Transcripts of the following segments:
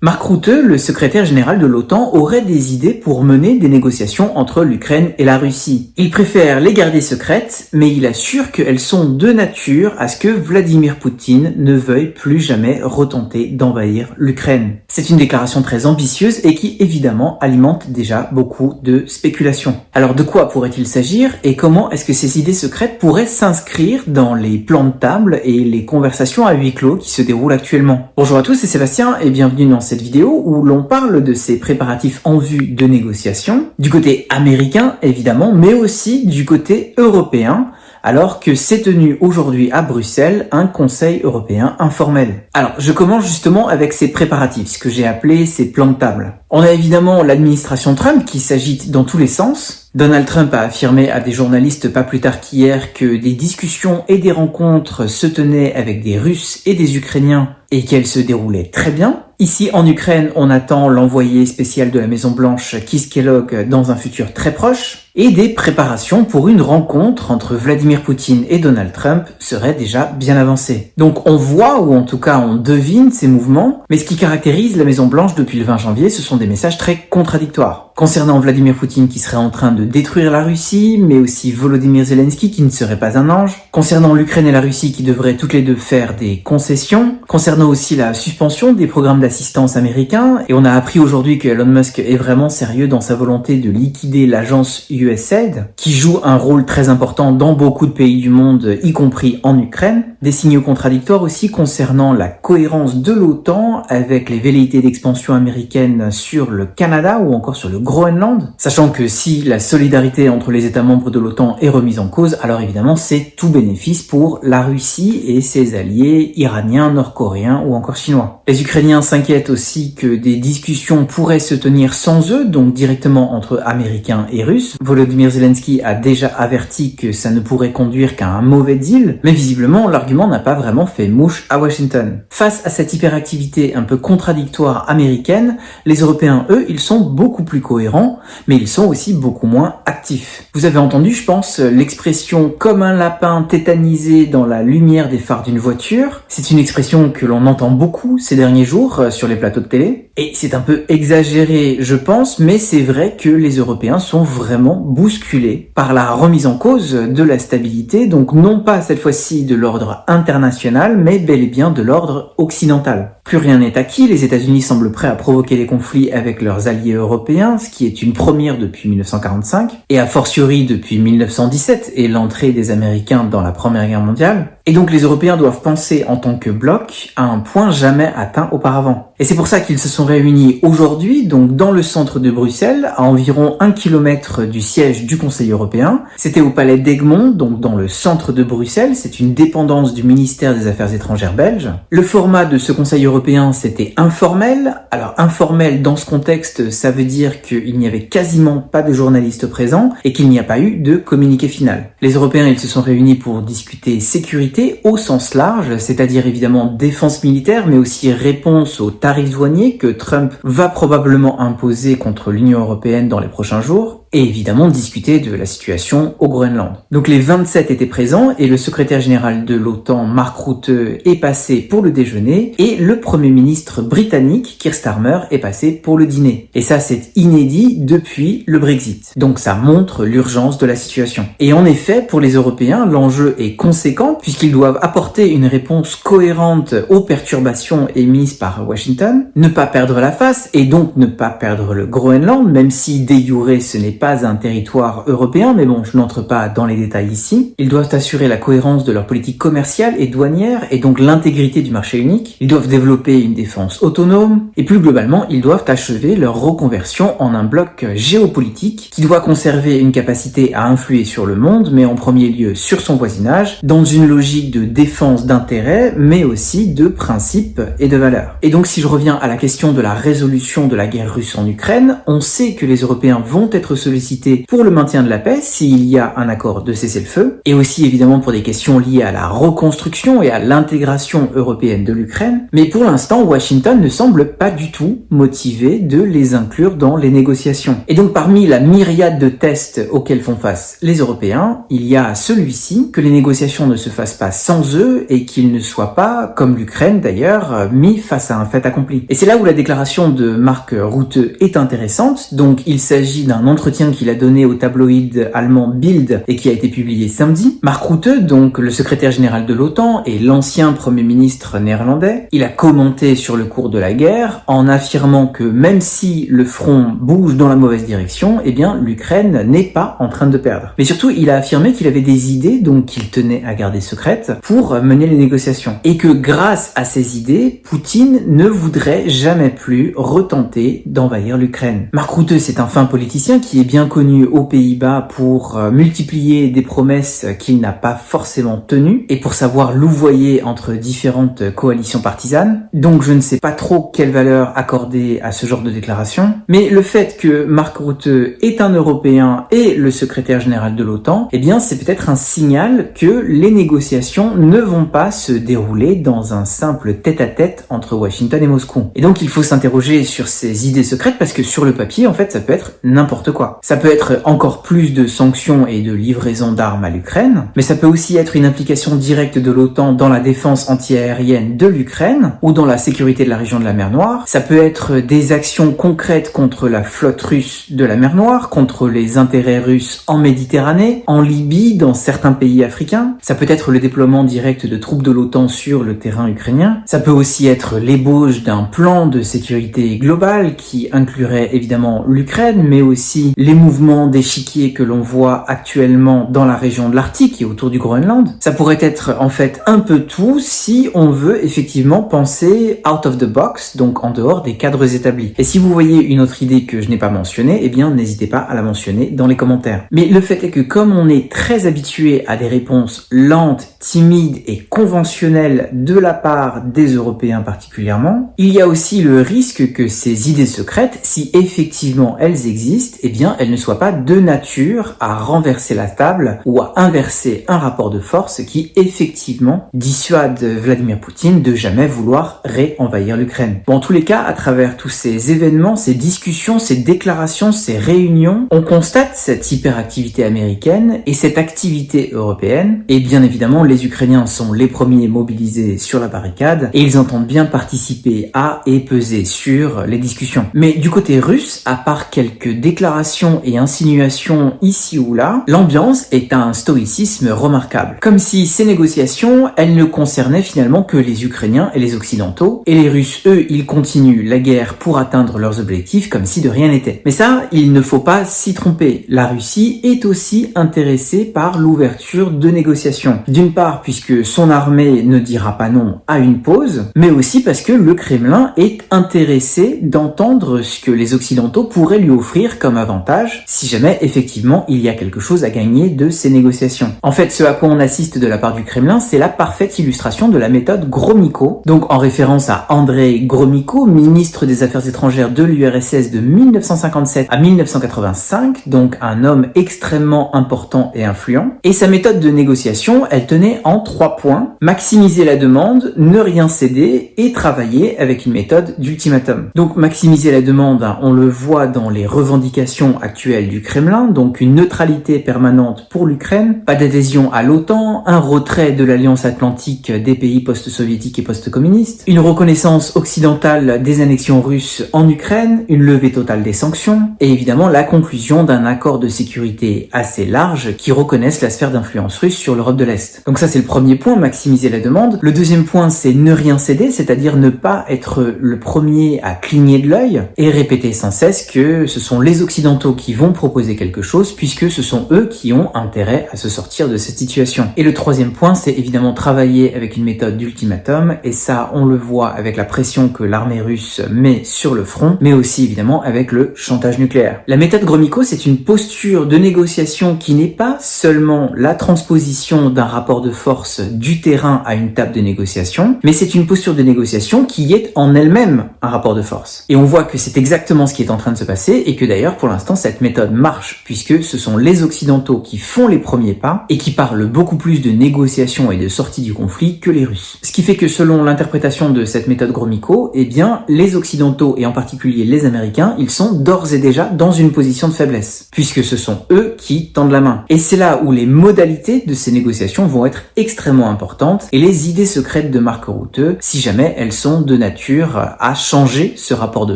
Mark Rutte, le secrétaire général de l'OTAN, aurait des idées pour mener des négociations entre l'Ukraine et la Russie. Il préfère les garder secrètes, mais il assure qu'elles sont de nature à ce que Vladimir Poutine ne veuille plus jamais retenter d'envahir l'Ukraine. C'est une déclaration très ambitieuse et qui évidemment alimente déjà beaucoup de spéculations. Alors de quoi pourrait-il s'agir et comment est-ce que ces idées secrètes pourraient s'inscrire dans les plans de table et les conversations à huis clos qui se déroulent actuellement? Bonjour à tous, c'est Sébastien et bienvenue dans cette vidéo où l'on parle de ces préparatifs en vue de négociations, du côté américain évidemment, mais aussi du côté européen, alors que s'est tenu aujourd'hui à Bruxelles un Conseil européen informel. Alors, je commence justement avec ces préparatifs, ce que j'ai appelé ces plans de table. On a évidemment l'administration Trump qui s'agite dans tous les sens. Donald Trump a affirmé à des journalistes pas plus tard qu'hier que des discussions et des rencontres se tenaient avec des Russes et des Ukrainiens et qu'elles se déroulaient très bien. Ici, en Ukraine, on attend l'envoyé spécial de la Maison-Blanche, Keith Kellogg, dans un futur très proche. Et des préparations pour une rencontre entre Vladimir Poutine et Donald Trump seraient déjà bien avancées. Donc on voit, ou en tout cas on devine ces mouvements, mais ce qui caractérise la Maison-Blanche depuis le 20 janvier, ce sont des messages très contradictoires. Concernant Vladimir Poutine qui serait en train de détruire la Russie, mais aussi Volodymyr Zelensky qui ne serait pas un ange. Concernant l'Ukraine et la Russie qui devraient toutes les deux faire des concessions. Concernant aussi la suspension des programmes d'assistance américains. Et on a appris aujourd'hui que Elon Musk est vraiment sérieux dans sa volonté de liquider l'agence USAID, qui joue un rôle très important dans beaucoup de pays du monde, y compris en Ukraine. Des signaux contradictoires aussi concernant la cohérence de l'OTAN avec les velléités d'expansion américaines sur le Canada ou encore sur le Groenland, sachant que si la solidarité entre les États membres de l'OTAN est remise en cause, alors évidemment c'est tout bénéfice pour la Russie et ses alliés iraniens, nord-coréens ou encore chinois. Les Ukrainiens s'inquiètent aussi que des discussions pourraient se tenir sans eux, donc directement entre Américains et Russes. Volodymyr Zelensky a déjà averti que ça ne pourrait conduire qu'à un mauvais deal, mais visiblement l'argument n'a pas vraiment fait mouche à Washington. Face à cette hyperactivité un peu contradictoire américaine, les Européens, eux, ils sont beaucoup plus cohérents, mais ils sont aussi beaucoup moins actifs. Vous avez entendu, je pense, l'expression « comme un lapin tétanisé dans la lumière des phares d'une voiture ». C'est une expression que l'on entend beaucoup ces derniers jours sur les plateaux de télé. Et c'est un peu exagéré, je pense, mais c'est vrai que les Européens sont vraiment bousculés par la remise en cause de la stabilité, donc non pas cette fois-ci de l'ordre international, mais bel et bien de l'ordre occidental. Plus rien n'est acquis, les États-Unis semblent prêts à provoquer les conflits avec leurs alliés européens, ce qui est une première depuis 1945, et a fortiori depuis 1917 et l'entrée des Américains dans la Première Guerre mondiale. Et donc les Européens doivent penser en tant que bloc à un point jamais atteint auparavant. Et c'est pour ça qu'ils se sont réunis aujourd'hui, donc dans le centre de Bruxelles, à environ 1 kilomètre du siège du Conseil européen. C'était au palais d'Egmont, donc dans le centre de Bruxelles, c'est une dépendance du ministère des Affaires étrangères belge. Le format de ce Conseil européen, c'était informel. Alors informel dans ce contexte, ça veut dire qu'il n'y avait quasiment pas de journalistes présents et qu'il n'y a pas eu de communiqué final. Les Européens, ils se sont réunis pour discuter sécurité au sens large, c'est-à-dire évidemment défense militaire, mais aussi réponse aux tarifs douaniers que Trump va probablement imposer contre l'Union européenne dans les prochains jours. Et évidemment discuter de la situation au Groenland. Donc les 27 étaient présents et le secrétaire général de l'OTAN, Mark Rutte, est passé pour le déjeuner et le premier ministre britannique, Keir Starmer, est passé pour le dîner. Et ça, c'est inédit depuis le Brexit. Donc ça montre l'urgence de la situation. Et en effet, pour les Européens, l'enjeu est conséquent puisqu'ils doivent apporter une réponse cohérente aux perturbations émises par Washington, ne pas perdre la face et donc ne pas perdre le Groenland, même si de jure ce n'est pas un territoire européen, mais bon, je n'entre pas dans les détails ici. Ils doivent assurer la cohérence de leur politique commerciale et douanière, et donc l'intégrité du marché unique. Ils doivent développer une défense autonome, et plus globalement, ils doivent achever leur reconversion en un bloc géopolitique qui doit conserver une capacité à influer sur le monde, mais en premier lieu sur son voisinage, dans une logique de défense d'intérêts, mais aussi de principes et de valeurs. Et donc, si je reviens à la question de la résolution de la guerre russe en Ukraine, on sait que les Européens vont être solliciter pour le maintien de la paix s'il y a un accord de cessez-le-feu, et aussi évidemment pour des questions liées à la reconstruction et à l'intégration européenne de l'Ukraine. Mais pour l'instant, Washington ne semble pas du tout motivé de les inclure dans les négociations. Et donc parmi la myriade de tests auxquels font face les Européens, il y a celui-ci, que les négociations ne se fassent pas sans eux et qu'ils ne soient pas, comme l'Ukraine d'ailleurs, mis face à un fait accompli. Et c'est là où la déclaration de Mark Rutte est intéressante. Donc il s'agit d'un entretien qu'il a donné au tabloïd allemand Bild et qui a été publié samedi. Mark Rutte, donc le secrétaire général de l'OTAN et l'ancien premier ministre néerlandais, il a commenté sur le cours de la guerre en affirmant que même si le front bouge dans la mauvaise direction, eh bien l'Ukraine n'est pas en train de perdre. Mais surtout, il a affirmé qu'il avait des idées, donc qu'il tenait à garder secrètes, pour mener les négociations. Et que grâce à ces idées, Poutine ne voudrait jamais plus retenter d'envahir l'Ukraine. Mark Rutte, c'est un fin politicien qui est bien connu aux Pays-Bas pour multiplier des promesses qu'il n'a pas forcément tenues et pour savoir louvoyer entre différentes coalitions partisanes. Donc je ne sais pas trop quelle valeur accorder à ce genre de déclaration, mais le fait que Mark Rutte est un Européen et le secrétaire général de l'OTAN, eh bien c'est peut-être un signal que les négociations ne vont pas se dérouler dans un simple tête-à-tête entre Washington et Moscou. Et donc il faut s'interroger sur ces idées secrètes parce que sur le papier, en fait, ça peut être n'importe quoi. Ça peut être encore plus de sanctions et de livraison d'armes à l'Ukraine, mais ça peut aussi être une implication directe de l'OTAN dans la défense antiaérienne de l'Ukraine ou dans la sécurité de la région de la mer Noire. Ça peut être des actions concrètes contre la flotte russe de la mer Noire, contre les intérêts russes en Méditerranée, en Libye, dans certains pays africains. Ça peut être le déploiement direct de troupes de l'OTAN sur le terrain ukrainien. Ça peut aussi être l'ébauche d'un plan de sécurité globale qui inclurait évidemment l'Ukraine, mais aussi les mouvements d'échiquier que l'on voit actuellement dans la région de l'Arctique et autour du Groenland. Ça pourrait être en fait un peu tout si on veut effectivement penser out of the box, donc en dehors des cadres établis. Et si vous voyez une autre idée que je n'ai pas mentionnée, eh bien n'hésitez pas à la mentionner dans les commentaires. Mais le fait est que comme on est très habitué à des réponses lentes, timides et conventionnelles de la part des Européens particulièrement, il y a aussi le risque que ces idées secrètes, si effectivement elles existent, eh bien elles ne soient pas de nature à renverser la table ou à inverser un rapport de force qui effectivement dissuade Vladimir Poutine de jamais vouloir réenvahir l'Ukraine. Bon, en tous les cas, à travers tous ces événements, ces discussions, ces déclarations, ces réunions, on constate cette hyperactivité américaine et cette activité européenne. Et bien évidemment, les Ukrainiens sont les premiers mobilisés sur la barricade et ils entendent bien participer à et peser sur les discussions. Mais du côté russe, à part quelques déclarations et insinuations ici ou là, l'ambiance est à un stoïcisme remarquable. Comme si ces négociations, elles ne concernaient finalement que les Ukrainiens et les Occidentaux, et les Russes, eux, ils continuent la guerre pour atteindre leurs objectifs comme si de rien n'était. Mais ça, il ne faut pas s'y tromper. La Russie est aussi intéressée par l'ouverture de négociations. D'une part, puisque son armée ne dira pas non à une pause, mais aussi parce que le Kremlin est intéressé d'entendre ce que les Occidentaux pourraient lui offrir comme avantage si jamais effectivement il y a quelque chose à gagner de ces négociations. En fait, ce à quoi on assiste de la part du Kremlin, c'est la parfaite illustration de la méthode Gromyko, donc en référence à Andrei Gromyko, ministre des Affaires étrangères de l'URSS de 1957 à 1985, donc un homme extrêmement important et influent. Et sa méthode de négociation, elle tenait en 3 points: maximiser la demande, ne rien céder et travailler avec une méthode d'ultimatum. Donc maximiser la demande, on le voit dans les revendications actuelles du Kremlin, donc une neutralité permanente pour l'Ukraine, pas d'adhésion à l'OTAN, un retrait de l'Alliance Atlantique des pays post-soviétiques et post-communistes, une reconnaissance occidentale des annexions russes en Ukraine, une levée totale des sanctions, et évidemment la conclusion d'un accord de sécurité assez large qui reconnaisse la sphère d'influence russe sur l'Europe de l'Est. Donc ça c'est le premier point, maximiser la demande. Le deuxième point, c'est ne rien céder, c'est-à-dire ne pas être le premier à cligner de l'œil et répéter sans cesse que ce sont les Occidentaux qui vont proposer quelque chose puisque ce sont eux qui ont intérêt à se sortir de cette situation. Et le troisième point, c'est évidemment travailler avec une méthode d'ultimatum, et ça on le voit avec la pression que l'armée russe met sur le front, mais aussi évidemment avec le chantage nucléaire. La méthode Gromyko, c'est une posture de négociation qui n'est pas seulement la transposition d'un rapport de force du terrain à une table de négociation, mais c'est une posture de négociation qui est en elle-même un rapport de force. Et on voit que c'est exactement ce qui est en train de se passer, et que d'ailleurs pour l'instant cette méthode marche, puisque ce sont les Occidentaux qui font les premiers pas et qui parlent beaucoup plus de négociation et de sortie du conflit que les Russes. Ce qui fait que selon l'interprétation de cette méthode Gromyko, eh bien, les Occidentaux et en particulier les Américains, ils sont d'ores et déjà dans une position de faiblesse, puisque ce sont eux qui tendent la main. Et c'est là où les modalités de ces négociations vont être extrêmement importantes et les idées secrètes de Mark Rutte, si jamais elles sont de nature à changer ce rapport de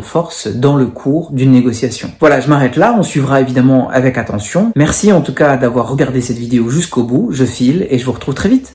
force dans le cours d'une négociation. Voilà, je m'arrête là, on suivra évidemment avec attention. Merci en tout cas d'avoir regardé cette vidéo jusqu'au bout, je file et je vous retrouve très vite.